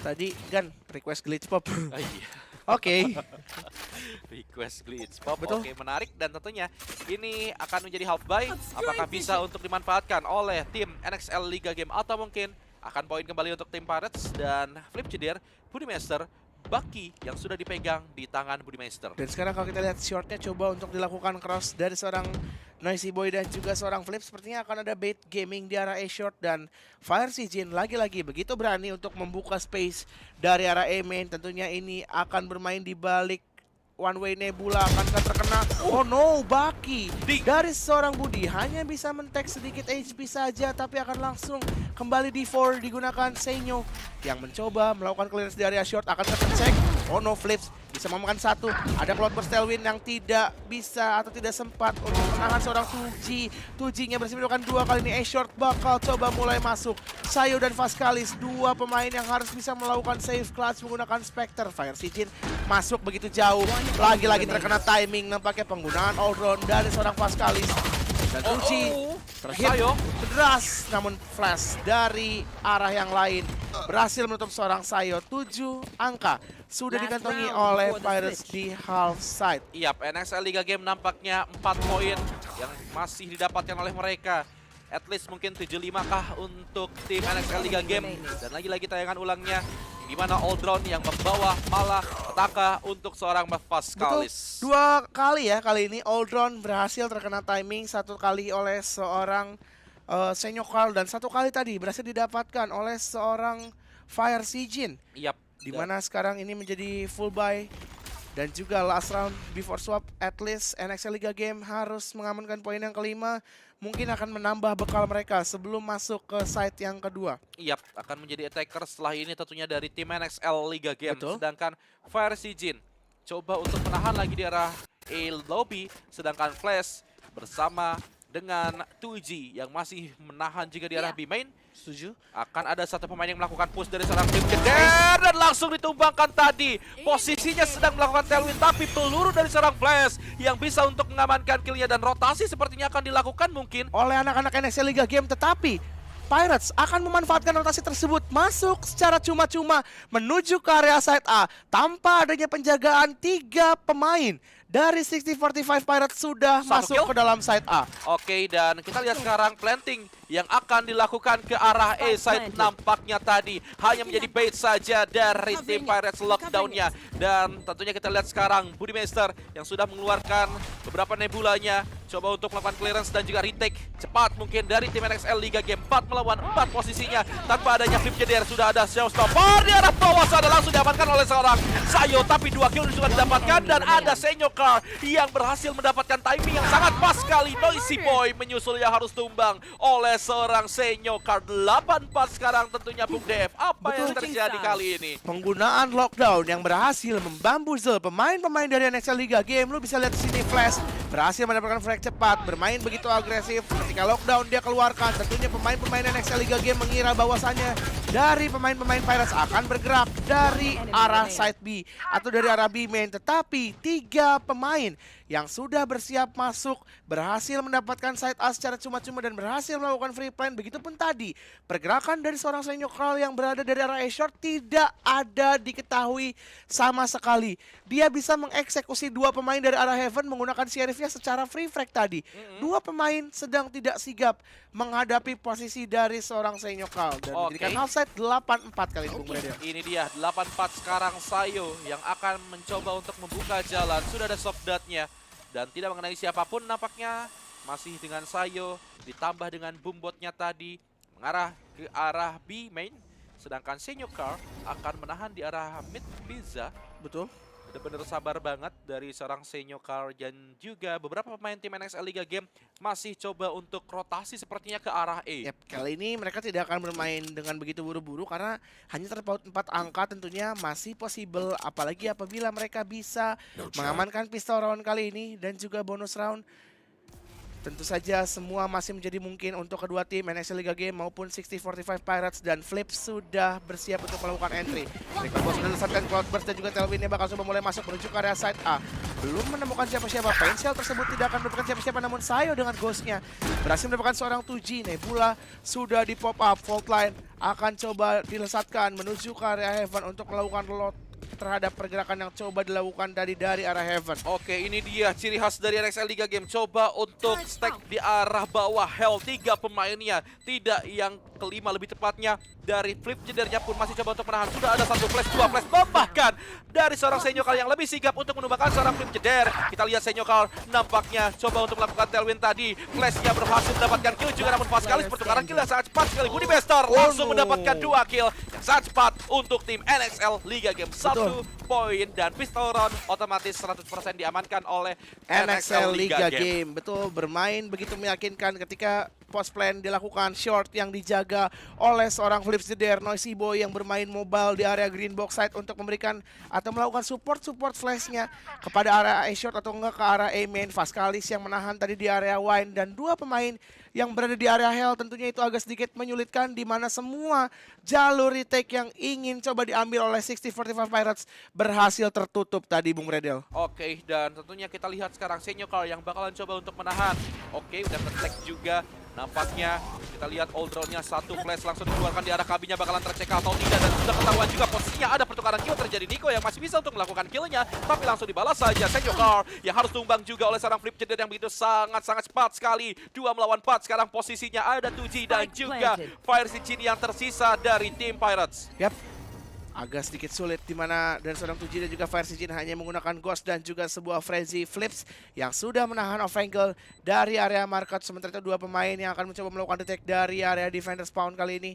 Tadi kan request glitch pop. Iya. Oke. Request glitch pop, Betul. oke menarik dan tentunya ini akan menjadi half buy. Apakah bisa untuk dimanfaatkan oleh tim NXL Liga Game atau mungkin akan poin kembali untuk tim Pirates dan Flip Jeder, Budimaster, Bucky yang sudah dipegang di tangan Budimaster. Dan sekarang kalau kita lihat shortnya coba untuk dilakukan cross dari seorang Noisy Boy dan juga seorang Flip. Sepertinya akan ada bait gaming di arah A short dan Fire Jin lagi-lagi begitu berani untuk membuka space dari arah A main. Tentunya ini akan bermain di balik one way Nebula akan terkena. Oh no, Bucky dari seorang Budi hanya bisa men-tag sedikit HP saja tapi akan langsung kembali D4 digunakan Senyo yang mencoba melakukan clearance di area short akan tercek. Oh no, Flips bisa memakan satu. Ada Cloudburst Tailwind yang tidak bisa atau tidak sempat untuk menahan seorang 2G-nya bersih melakukan dua kali ini. A short bakal coba mulai masuk. Sayo dan Vascalis, dua pemain yang harus bisa melakukan save clutch menggunakan Spectre. Fire Jin masuk begitu jauh. Lagi-lagi terkena timing nampaknya penggunaan all round dari seorang Vascalis. Dan 2G terhit Sayo. deras namun flash dari arah yang lain berhasil menutup seorang Sayo. 7 angka sudah dikantongi oleh Pirates di half side. Iyap, NXL Liga Game nampaknya 4 poin yang masih didapatkan oleh mereka. At least mungkin 75 kah untuk tim NXL Liga Game. Dan lagi-lagi tayangan ulangnya di mana Aldron yang membawa malah petaka untuk seorang Vascalis. Betul, 2 kali ya kali ini Aldron berhasil terkena timing, 1 kali oleh seorang Senyo Carl dan 1 kali tadi berhasil didapatkan oleh seorang Fire Jin. Iyap. Di mana sekarang ini menjadi full buy dan juga last round before swap. At least NXL Liga Game harus mengamankan poin yang kelima. Mungkin akan menambah bekal mereka sebelum masuk ke site yang kedua. Iyap, akan menjadi attacker setelah ini tentunya dari tim NXL Liga Game. Betul. Sedangkan Fire Jin coba untuk menahan lagi di arah A lobby. Sedangkan Flash bersama dengan 2G yang masih menahan juga di arah B main. Setuju? Akan ada satu pemain yang melakukan push dari seorang tim Jeder dan langsung ditumbangkan tadi. Posisinya sedang melakukan tailwind tapi peluru dari seorang Flash yang bisa untuk mengamankan killnya dan rotasi sepertinya akan dilakukan mungkin. Oleh anak-anak NXL Liga Game, tetapi Pirates akan memanfaatkan rotasi tersebut masuk secara cuma-cuma menuju ke area side A tanpa adanya penjagaan 3 pemain dari 6045 Pirates sudah Satu masuk kill. ke dalam side A. Oke, dan kita lihat sekarang planting yang akan dilakukan ke arah A side nampaknya tadi hanya menjadi bait saja dari tim Pirates lockdown-nya. Dan tentunya kita lihat sekarang Budimaster yang sudah mengeluarkan beberapa nebulanya, coba untuk melakukan clearance dan juga retake cepat mungkin dari tim NXL Liga Game. 4 melawan 4 posisinya tanpa adanya Flip Jeder. Sudah ada showstopper di arah bawah sana langsung diamankan oleh seorang Sayo, tapi 2 kill sudah didapatkan dan ada Senyo Carl yang berhasil mendapatkan timing yang sangat pas sekali. Noisy Boy menyusul yang harus tumbang oleh seorang Senyo Carl. 8-4 sekarang tentunya Bung Dev. Apa yang terjadi kali ini? Penggunaan lockdown yang berhasil membambuzel pemain-pemain dari NXL Liga Game. Lu bisa lihat di sini Flash berhasil mendapatkan frag cepat, bermain begitu agresif. Ketika lockdown dia keluarkan, tentunya pemain-pemain NXL Liga Game mengira bahwasannya dari pemain-pemain Pirates akan bergerak dari arah side B atau dari arah B main. Tetapi 3 pemain yang sudah bersiap masuk berhasil mendapatkan side A secara cuma-cuma dan berhasil melakukan free plan. Begitupun tadi pergerakan dari seorang Senyo Carl yang berada dari arah A short tidak ada diketahui sama sekali. Dia bisa mengeksekusi 2 pemain dari arah Heaven menggunakan Sheriffnya secara free frag tadi. 2 pemain sedang tidak sigap menghadapi posisi dari seorang Senyo Carl dan menjadikan half-side 8-4 kali ini Bung Bredel. Ini dia 8-4 sekarang Sayo yang akan mencoba untuk membuka jalan. Sudah ada soft dart-nya dan tidak mengenai siapapun nampaknya. Masih dengan Sayo ditambah dengan boombotnya tadi mengarah ke arah B main. Sedangkan Senyo Carl akan menahan di arah mid pizza. Betul. Benar-benar sabar banget dari seorang Senyo Carl dan juga beberapa pemain tim NXL Liga Game masih coba untuk rotasi sepertinya ke arah A. Yep, kali ini mereka tidak akan bermain dengan begitu buru-buru karena hanya terpaut 4 angka tentunya masih possible, apalagi apabila mereka bisa mengamankan pistol round kali ini dan juga bonus round. Tentu saja semua masih menjadi mungkin untuk kedua tim NXL Liga Game maupun 6045 Pirates dan Flip sudah bersiap untuk melakukan entry. Mereka bos menyelesaikan Cloudburst dan juga Tailwindnya bakal coba mulai masuk menuju ke area side A. Belum menemukan siapa-siapa, Painshell tersebut tidak akan menemukan siapa-siapa namun Sayo dengan Ghost-nya berhasil mendapatkan seorang 2G. Nebula sudah di pop up, fault line akan coba dilesatkan menuju ke area Heaven untuk melakukan terhadap pergerakan yang coba dilakukan dari arah Heaven. Oke, ini dia ciri khas dari NXL Liga Game. Coba untuk stack di arah bawah. Hell, 3 pemainnya. Tidak yang kelima lebih tepatnya. Dari flip jedernya pun masih coba untuk menahan. Sudah ada 1 flash, 2 flash. Bahkan dari seorang Senyokal yang lebih sigap untuk menumbangkan seorang flip jeder. Kita lihat Senyokal nampaknya coba untuk melakukan tailwind tadi. Flashnya berhasil mendapatkan kill juga, namun Pascalis pertukaran kill yang sangat cepat sekali. Budi Bester langsung mendapatkan 2 kill yang sangat cepat untuk tim NXL Liga Game. 1 poin dan pistol round otomatis 100% diamankan oleh NXL Liga Game. Betul, bermain begitu meyakinkan ketika post plan dilakukan, short yang dijaga oleh seorang Flips Jeder, Noisy Boy yang bermain mobile di area green box side untuk memberikan atau melakukan support flashnya kepada area A short atau enggak ke arah A main. Vascalis yang menahan tadi di area wine, dan 2 pemain yang berada di area hell tentunya itu agak sedikit menyulitkan, di mana semua jalur retake yang ingin coba diambil oleh 6045 Pirates berhasil tertutup tadi, Bung Redel. Oke, dan tentunya kita lihat sekarang Senyokal yang bakalan coba untuk menahan. Oke, udah nge-tag juga. Nampaknya kita lihat old drone-nya 1 flash langsung dikeluarkan di arah kabinnya, bakalan tercek atau tidak, dan sudah ketahuan juga posisinya ada pertukaran kill terjadi. Nico yang masih bisa untuk melakukan killnya, tapi langsung dibalas saja. Senyokal yang harus tumbang juga oleh seorang flip jeder yang begitu sangat cepat sekali. 2 melawan 4, sekarang posisinya ada Tuji dan juga Fire Sichin yang tersisa dari tim Pirates. Yap, agak sedikit sulit di mana dan seorang Tuji dan juga Fire Sichin hanya menggunakan Ghost dan juga sebuah Frenzy Flips yang sudah menahan off angle dari area market. Sementara itu 2 pemain yang akan mencoba melakukan detect dari area defender spawn kali ini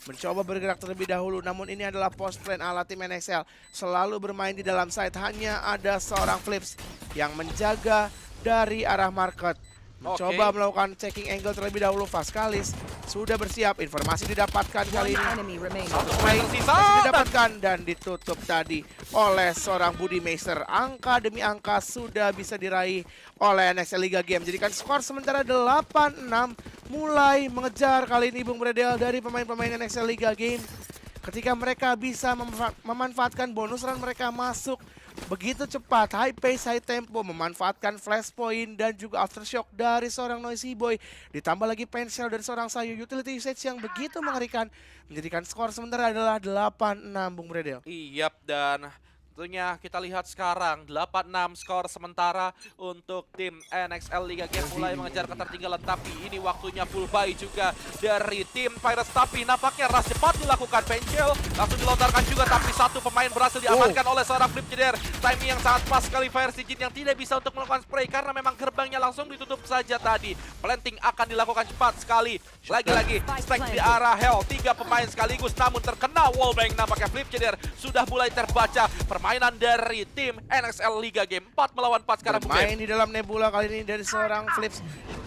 mencoba bergerak terlebih dahulu, namun ini adalah post plan ala tim NXL, selalu bermain di dalam side. Hanya ada seorang Flips yang menjaga dari arah market. Mencoba melakukan checking angle terlebih dahulu. Vascalis sudah bersiap, informasi didapatkan kali ini. Satu pemain masih didapatkan dan ditutup tadi oleh seorang Budi Meister. Angka demi angka sudah bisa diraih oleh NXL Liga Game. Jadikan skor sementara 8-6, mulai mengejar kali ini Bung Bredel dari pemain-pemain NXL Liga Game. Ketika mereka bisa memanfaatkan bonus run mereka masuk begitu cepat, high pace, high tempo, memanfaatkan flash point dan juga aftershock dari seorang Noisy Boy, ditambah lagi pensil dari seorang Sayu, utility usage yang begitu mengerikan, menjadikan skor sementara adalah 8-6, Bung Bredel. Iyap, dan tentunya kita lihat sekarang 8-6 skor sementara untuk tim NXL Liga Game mulai mengejar ketertinggalan, tapi ini waktunya full buy juga dari tim Pirates. Tapi nampaknya rush cepat dilakukan, Pencil langsung dilontarkan juga, tapi 1 pemain berhasil diamankan oleh seorang Flip Jeder. Timing yang sangat pas sekali Fire Sichin yang tidak bisa untuk melakukan spray karena memang gerbangnya langsung ditutup saja tadi. Planting akan dilakukan cepat sekali. Lagi-lagi stack di arah Hell, 3 pemain sekaligus namun terkena wallbang. Nampaknya Flip Jeder sudah mulai terbaca. Permainan dari tim NXL Liga Game 4 melawan 4 sekarang. Bermain di dalam Nebula kali ini dari seorang Flips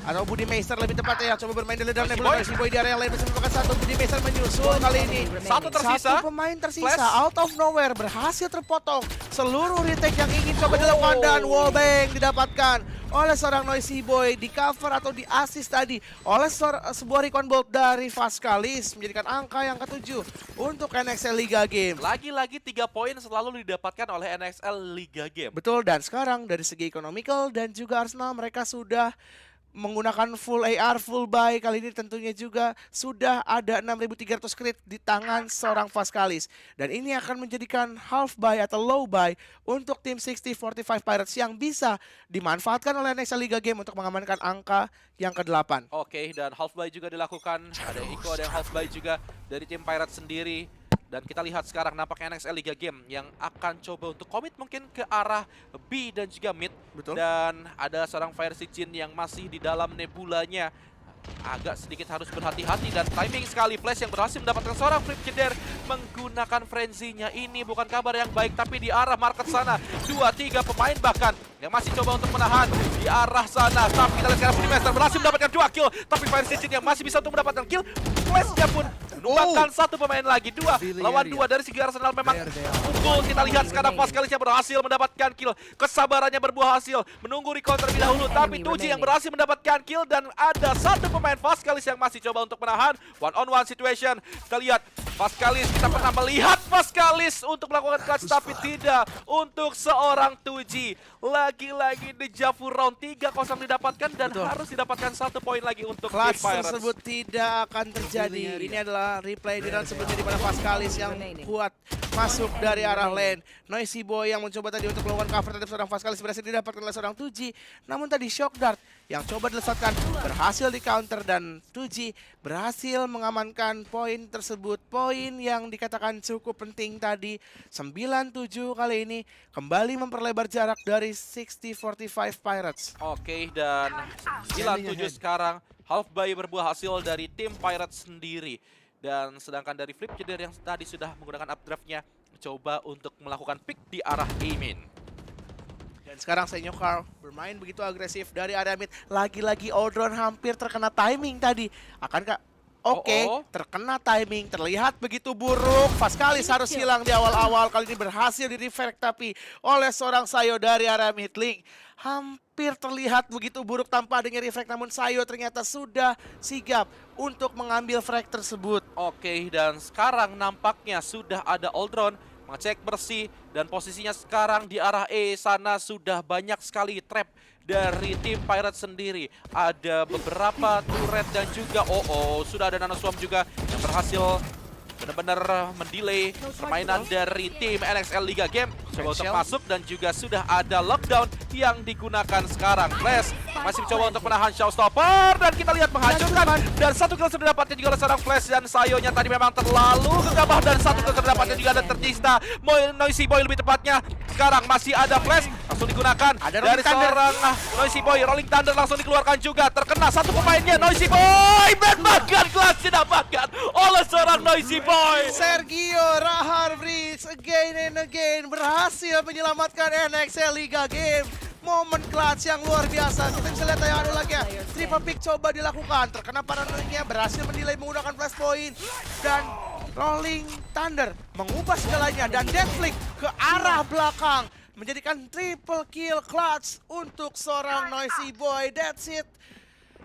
atau Budi Meister lebih tepatnya, coba bermain di dalam Nebula. Noisy Boy di area lain bersama satu. Budi Meister menyusul kali ini. 1 tersisa. 1 pemain tersisa out of nowhere berhasil terpotong seluruh retake yang ingin coba dilakukan, dan wallbang didapatkan oleh seorang Noisy Boy, di cover atau di assist tadi oleh sebuah recon bolt dari Vascalis, menjadikan angka yang ke-7 untuk NXL Liga Game. Lagi-lagi 3 poin selalu didapatkan oleh NXL Liga Game. Betul, dan sekarang dari segi economical dan juga Arsenal mereka sudah menggunakan full AR, full buy. Kali ini tentunya juga sudah ada 6.300 crit di tangan seorang Vascalis. Dan ini akan menjadikan half buy atau low buy untuk tim 6045 Pirates yang bisa dimanfaatkan oleh NXL Liga Game untuk mengamankan angka yang ke-8. Oke, dan half buy juga dilakukan. Ada Iko, ada yang half buy juga dari tim Pirates sendiri. Dan kita lihat sekarang nampaknya NXL Liga Game yang akan coba untuk komit mungkin ke arah B dan juga mid. Betul. Dan ada seorang Fire Sichin yang masih di dalam nebulanya. Agak sedikit harus berhati-hati, dan timing sekali flash yang berhasil mendapatkan seorang Flip Jeder menggunakan frenzy-nya. Ini bukan kabar yang baik, tapi di arah market sana 2-3 pemain bahkan yang masih coba untuk menahan di arah sana. Tapi kita lihat sekarang Budi Meister berhasil mendapatkan 2 kill, tapi Fire Sichin yang masih bisa untuk mendapatkan kill. Flash-nya pun menumbangkan 1 pemain lagi. 2 lawan 2 dari segi Arsenal memang unggul. Kita lihat sekarang Pascalis yang berhasil mendapatkan kill. Kesabarannya berbuah hasil, menunggu recall terlebih dahulu, tapi Tuji yang berhasil mendapatkan kill, dan ada 1 pemain Vascalis yang masih coba untuk menahan. One on one situation. Kita lihat Vascalis, kita pernah melihat Vascalis untuk melakukan clutch, tapi tidak untuk seorang Tuji. Lagi-lagi di Javu round 3-0 didapatkan, dan harus didapatkan 1 poin lagi untuk clutch tim Pirates. tersebut tidak akan terjadi. Ini adalah replay di round sebelumnya di mana Vascalis yang kuat masuk dari arah lane. Noisy Boy yang mencoba tadi untuk melakukan cover terhadap seorang Vaskalis berhasil didapatkan oleh seorang Tuji. Namun tadi Shock Dart yang coba dilesatkan berhasil di counter dan Tuji berhasil mengamankan poin tersebut. Poin yang dikatakan cukup penting tadi. 9-7 kali ini kembali memperlebar jarak dari 60-45 Pirates. Oke, dan 9-7 sekarang. Half buy berbuah hasil dari tim Pirates sendiri. Dan sedangkan dari Flip Jeder yang tadi sudah menggunakan updraftnya mencoba untuk melakukan pick di arah A-main. Dan sekarang Senyo Carl bermain begitu agresif dari area mid. Lagi-lagi Audron hampir terkena timing tadi. Akankah? Oke, terkena timing, terlihat begitu buruk. Vaskalis harus hilang di awal-awal. Kali ini berhasil di-reflect tapi oleh seorang Sayo dari area mid lane. Hampir terlihat begitu buruk tanpa adanya reflect, namun Sayo ternyata sudah sigap untuk mengambil frag tersebut. Oke, dan sekarang nampaknya sudah ada Aldron mengecek bersih dan posisinya sekarang di arah E sana sudah banyak sekali trap dari tim Pirates sendiri. Ada beberapa turret dan juga sudah ada Nanoswarm juga yang berhasil benar-benar mendelay permainan dari tim NXL Liga Game. Coba untuk masuk dan juga sudah ada lockdown yang digunakan sekarang. Flash masih mencoba untuk menahan Showstopper dan kita lihat menghancurkan. Dan satu kill sudah dapatnya juga oleh seorang Flash dan Sayonya tadi memang terlalu gegabah dan satu kill sudah dapatnya juga ada tercista. Noisy Boy lebih tepatnya. Sekarang masih ada Flash langsung digunakan dari seorang Noisy Boy. Rolling Thunder langsung dikeluarkan juga. Terkena satu pemainnya Noisy Boy. Bahkan kelas didapatkan oleh seorang Noisy Boy. Sergio Raharbrix again and again berhasil menyelamatkan NXL Liga Game. Momen clutch yang luar biasa. Kita bisa lihat yang ada lagi ya. Triple pick coba dilakukan. Terkena paranoidnya berhasil mendelay menggunakan flash point. Dan Rolling Thunder mengubah segalanya. Dan dead flick ke arah belakang. Menjadikan triple kill clutch untuk seorang Noisy Boy. That's it.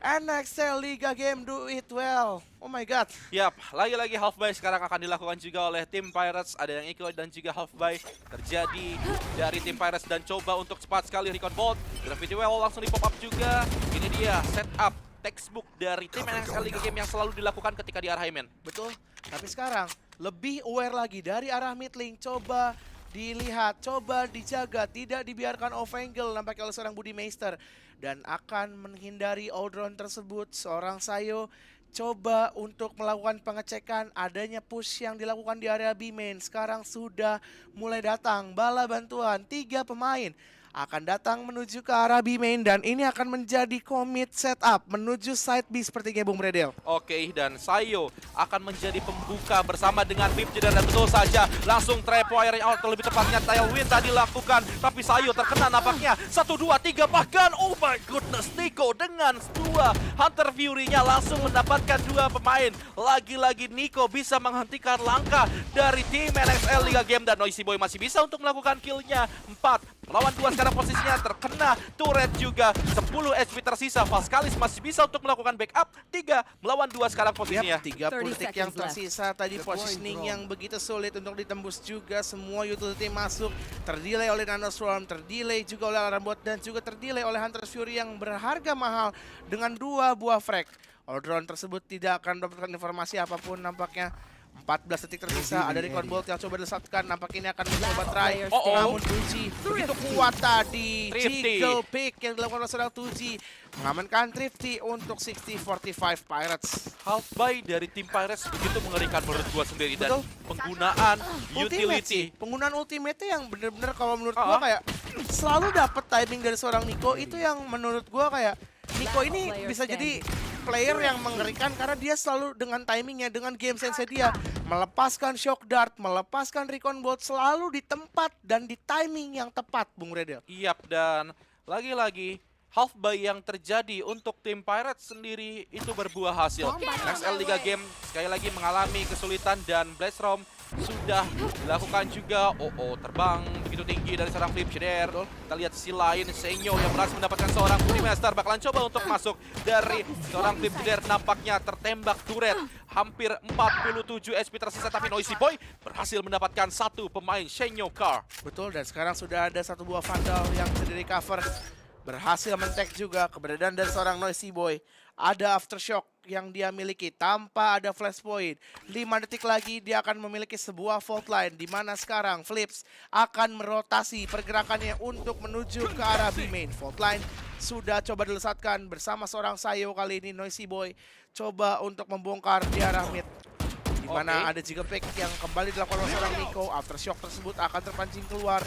NXL Liga Game do it well. Oh my god. Yap, lagi-lagi half buy sekarang akan dilakukan juga oleh tim Pirates. Ada yang Eco dan juga half buy terjadi dari tim Pirates dan coba untuk cepat sekali recon bolt. Gravity Well langsung di pop up juga. Ini dia setup textbook dari tim NXL Liga Game yang selalu dilakukan ketika di arah Hyman. Betul. Tapi sekarang lebih aware lagi dari arah mid lane. Coba dilihat, coba dijaga, tidak dibiarkan off angle nampaknya oleh seorang Budi Meister. Dan akan menghindari Audron tersebut. Seorang Sayo coba untuk melakukan pengecekan adanya push yang dilakukan di area B main. Sekarang sudah mulai datang bala bantuan. 3 pemain akan datang menuju ke arah B main dan ini akan menjadi commit setup menuju side B sepertinya Bung Redel. Oke, dan Sayo akan menjadi pembuka bersama dengan Flip Jeder dan betul saja langsung tripwire out, lebih tepatnya Tailwind tadi lakukan, tapi Sayo terkena nampaknya 1, 2, 3 bahkan oh my goodness, Nico dengan 2 Hunter Fury-nya langsung mendapatkan 2 pemain. Lagi-lagi Nico bisa menghentikan langkah dari tim NXL Liga Game dan Noisy Boy masih bisa untuk melakukan kill-nya. 4 lawan 2 sekarang posisinya terkena turret juga. 10 HP tersisa. Vaskalis masih bisa untuk melakukan backup. 3 melawan 2 sekarang posisinya. 30 detik yang tersisa tadi, positioning yang begitu sulit untuk ditembus juga. Semua utility masuk, terdelay oleh Nanoswarm, terdelay juga oleh Alarm Bot dan juga terdelay oleh Hunter Fury yang berharga mahal dengan 2 buah frag. Audron tersebut tidak akan mendapatkan informasi apapun nampaknya. 14 detik tersisa, ada Recon Bolt yang coba dilesatkan, nampak ini akan mencoba try. Namun Tuji begitu kuat tadi. Jiggle pick yang dilakukan oleh seorang Tuji mengamankan Thrifty untuk 60-45 Pirates. Half buy dari tim Pirates begitu mengerikan menurut gua sendiri. Dan penggunaan utility. Penggunaan ultimate yang bener-bener kalau menurut gua kayak selalu dapat timing dari seorang Nico. Itu yang menurut gua kayak Nico ini bisa jadi player yang mengerikan karena dia selalu dengan timingnya, dengan game sense dia melepaskan shock dart, melepaskan recon bolt selalu di tempat dan di timing yang tepat, Bung Redel. Iyap, dan lagi-lagi half buy yang terjadi untuk tim Pirates sendiri itu berbuah hasil. NXL Liga Game sekali lagi mengalami kesulitan dan Blast Rom sudah dilakukan juga. Terbang begitu tinggi dari seorang Flip Jeder. Kita lihat sisi lain, Senyo yang berhasil mendapatkan seorang Budi Master bakalan coba untuk masuk dari seorang Flip Jeder. Nampaknya tertembak turret. Hampir 47 SP tersisa, tapi Noisy Boy berhasil mendapatkan 1 pemain Senyo Car. Betul, dan sekarang sudah ada 1 buah Vandal yang bisa di recover. berhasil men-tag juga keberadaan dari seorang Noisy Boy. Ada aftershock yang dia miliki tanpa ada flashpoint. 5 detik lagi dia akan memiliki sebuah fault line di mana sekarang Flips akan merotasi pergerakannya untuk menuju ke arah B main. Fault line sudah coba dilesatkan bersama seorang Sayo. Kali ini Noisy Boy coba untuk membongkar di arah mid. Di mana ada Giga Pick yang kembali dilakukan oleh seorang Nico. Aftershock tersebut akan terpancing keluar.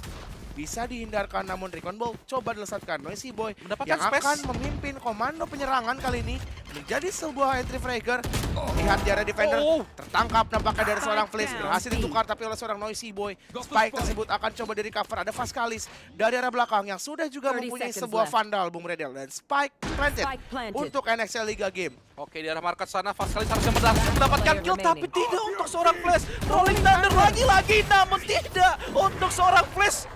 Bisa dihindarkan namun Recon Ball coba dilesatkan. Noisy Boy Mendapatkan yang space. akan memimpin komando penyerangan kali ini menjadi sebuah entry fragger. Lihat di area defender tertangkap nampaknya dari seorang Flips, berhasil ditukar tapi oleh seorang Noisy Boy. Spike tersebut akan coba di recover. Ada Fascalis dari arah belakang yang sudah juga 30 mempunyai seconds sebuah left. vandal Bung Redel, dan Spike planted untuk NXL Liga Game. Oke, di arah market sana Fascalis harusnya mendapatkan kill, remaining. tapi tidak untuk seorang Flash. Rolling Thunder lagi-lagi, namun tidak untuk seorang Flash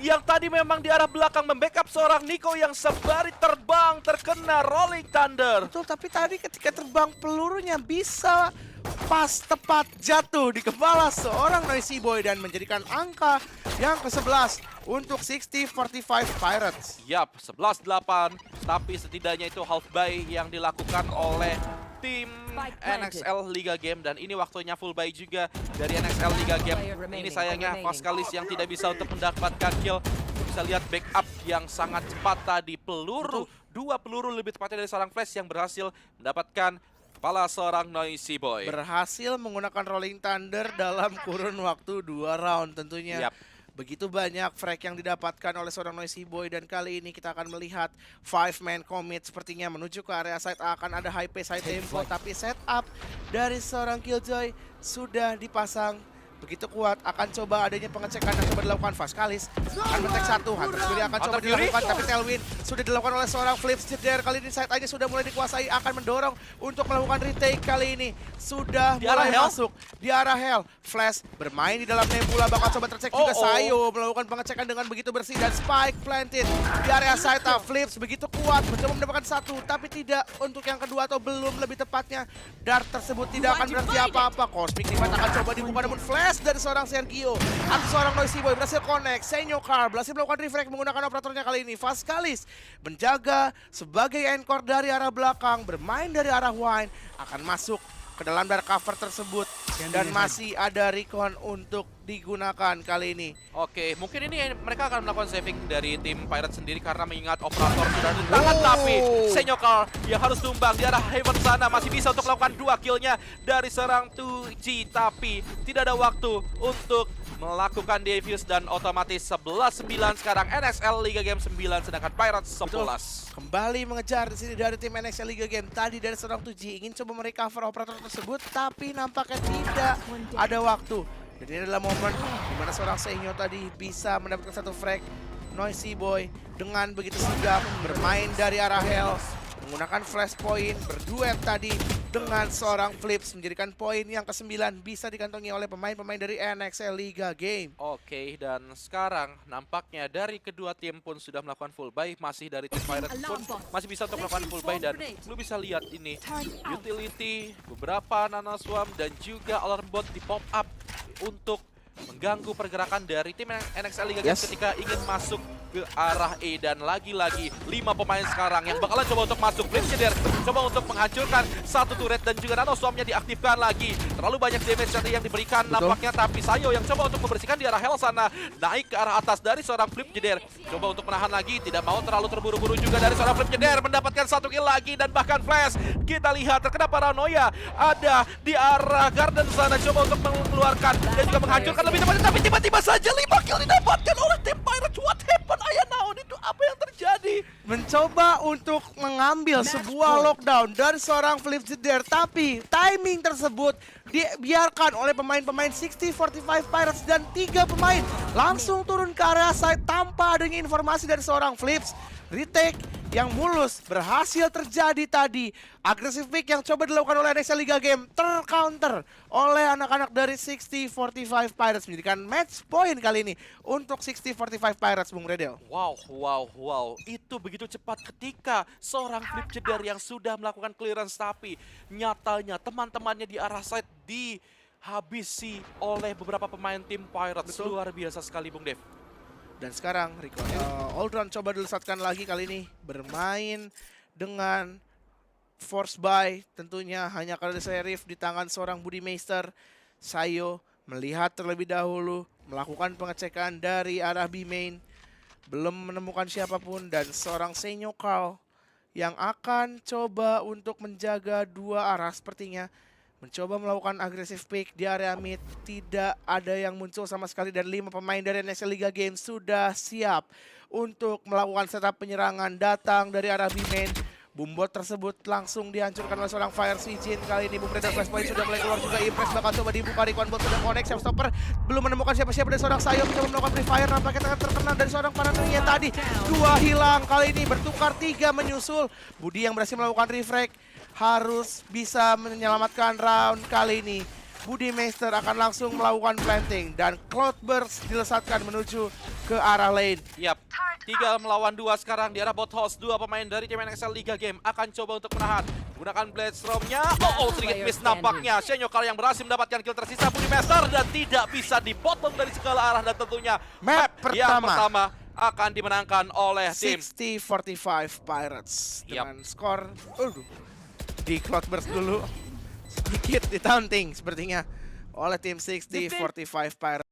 yang tadi memang di arah belakang membackup seorang Nico yang sembari terbang terkena Rolling Thunder. Betul, tapi tadi ketika terbang pelurunya bisa pas tepat jatuh di kepala seorang Noisy Boy dan menjadikan angka yang ke-11 untuk 60-45 Pirates. Yap, 11-8, tapi setidaknya itu half buy yang dilakukan oleh tim NXL Liga Game, dan ini waktunya full buy juga dari NXL Liga Game. Ini sayangnya Fascalis yang tidak bisa untuk mendapatkan kill. Bisa lihat backup yang sangat cepat tadi, dua peluru lebih tepatnya dari seorang Flash yang berhasil mendapatkan kepala seorang Noisy Boy. Berhasil menggunakan Rolling Thunder dalam kurun waktu 2 round tentunya. Yap. Begitu banyak frag yang didapatkan oleh seorang Noisy Boy, dan kali ini kita akan melihat 5-man commit sepertinya menuju ke area side A. Akan ada high pace, high tempo, tapi setup dari seorang Killjoy sudah dipasang begitu kuat. Akan coba adanya pengecekan yang coba dilakukan Fascalis. Akan men-tag satu, Hunter Fury akan coba Hunter Fury. dilakukan, tapi Tailwind sudah dilakukan oleh seorang Flips Jeder. Kali ini side A-nya sudah mulai dikuasai, akan mendorong untuk melakukan retake. Kali ini sudah Di arah mulai Hell. masuk di arah Hell. Flash bermain di dalam Nebula, bakal coba tercek juga. Sayo melakukan pengecekan dengan begitu bersih, dan Spike planted di area side A. Flips begitu kuat mencoba mendapatkan satu, tapi tidak untuk yang kedua, atau belum lebih tepatnya. Dart tersebut tidak akan berarti apa-apa. Cosmic Divide akan coba dibuka, namun flash dari seorang Sergio atau seorang Noisy Boy berhasil connect. Senyokar berhasil melakukan refrag menggunakan operatornya kali ini. Fascalis menjaga sebagai anchor dari arah belakang, bermain dari arah wine, akan masuk ke dalam dark cover tersebut, dan masih ada recon untuk digunakan kali ini. Oke, mungkin ini mereka akan melakukan saving dari tim Pirates sendiri karena mengingat operator sudah di tangan, tapi Senyokal yang harus tumbang di arah Heaven sana masih bisa untuk melakukan 2 killnya dari serang 2G, tapi tidak ada waktu untuk melakukan defuse, dan otomatis 11-9 sekarang NXL Liga Game 9 sedangkan Pirates 11. Kembali mengejar di sini dari tim NXL Liga Game. Tadi dari seorang 2G ingin coba merecover operator tersebut, tapi nampaknya tidak ada waktu. Dan ini adalah momen di mana seorang Sehnyo tadi bisa mendapatkan satu frag. Noisy Boy dengan begitu sigap bermain dari arah Hell, menggunakan flash point, berduet tadi dengan seorang Flips, menjadikan poin yang ke-9 bisa dikantongi oleh pemain-pemain dari NXL Liga Game. Oke, dan sekarang nampaknya dari kedua tim pun sudah melakukan full buy. Masih dari tim Pirates pun masih bisa untuk melakukan full buy, dan lu bisa lihat ini utility, beberapa Nano Swarm, dan juga alarm bot di pop up untuk mengganggu pergerakan dari tim NXL Liga Games ketika ingin masuk ke arah E. Dan lagi-lagi 5 pemain sekarang yang bakalan coba untuk masuk. Flips Jeder coba untuk menghancurkan satu turret, dan juga Nano Swarm-nya diaktifkan lagi. Terlalu banyak damage tadi yang diberikan nampaknya, tapi Sayo yang coba untuk membersihkan di arah Hell sana, naik ke arah atas dari seorang Flips Jeder. Coba untuk menahan lagi, tidak mau terlalu terburu-buru juga dari seorang Flips Jeder, mendapatkan 1 kill lagi, dan bahkan Flash kita lihat terkena paranoia ada di arah Garden sana, coba untuk mengeluarkan dan juga menghancurkan lebih tepatnya, tapi tiba-tiba saja 5 kill didapatkan oleh tim Pirates. What happened? Ayah naon itu, apa yang terjadi? Mencoba untuk mengambil sebuah lockdown dari seorang Flips Jeder, tapi timing tersebut dibiarkan oleh pemain-pemain 60-45 Pirates, dan 3 pemain langsung turun ke area side tanpa adanya informasi dari seorang Flips. Retake yang mulus berhasil terjadi tadi. Aggressive pick yang coba dilakukan oleh NXL Liga Game tercounter oleh anak-anak dari 60-45 Pirates, menjadikan match point kali ini untuk 60-45 Pirates, Bung Redel. Wow. Itu begitu cepat ketika seorang Flip Jeder yang sudah melakukan clearance, tapi nyatanya teman-temannya di arah side dihabisi oleh beberapa pemain tim Pirates. Betul. Luar biasa sekali, Bung Dev. Dan sekarang Aldron coba dilesatkan lagi, kali ini bermain dengan force buy, tentunya hanya karena serif di tangan seorang Budimeister. Sayo melihat terlebih dahulu, melakukan pengecekan dari arah B main, belum menemukan siapapun, dan seorang Senyo Carl yang akan coba untuk menjaga dua arah sepertinya. Mencoba melakukan agresif pick di area mid, tidak ada yang muncul sama sekali, dan 5 pemain dari NXL Liga Games sudah siap untuk melakukan setup penyerangan datang dari arah B main. Bumbot tersebut langsung dihancurkan oleh seorang Fire Sijin. Kali ini Boom Raider Flashpoint sudah mulai keluar juga. Impress bakal coba dibuka, Recon Bot sudah connect, Chef Stopper belum menemukan siapa-siapa dari seorang Sayo, mencoba melakukan Free Fire, nampaknya tangan terkena dari seorang Paranoia tadi. 2 hilang, kali ini bertukar 3 menyusul. Budi yang berhasil melakukan refrag harus bisa menyelamatkan round kali ini. Budimeister akan langsung melakukan planting dan Cloudburst dilesatkan menuju ke arah lane. Yap, 3 melawan 2 sekarang di arah bot house. 2 pemain dari tim NXL Liga Game akan coba untuk menahan. Gunakan Blade Storm-nya. Sedikit miss nampaknya. Senyo Carl yang berhasil mendapatkan kill tersisa. Budimeister dan tidak bisa dipotong dari segala arah, dan tentunya Map yang pertama pertama akan dimenangkan oleh tim 60-45 Pirates dengan skor di Cloudburst dulu sedikit di taunting sepertinya oleh tim 60-45 Pirates.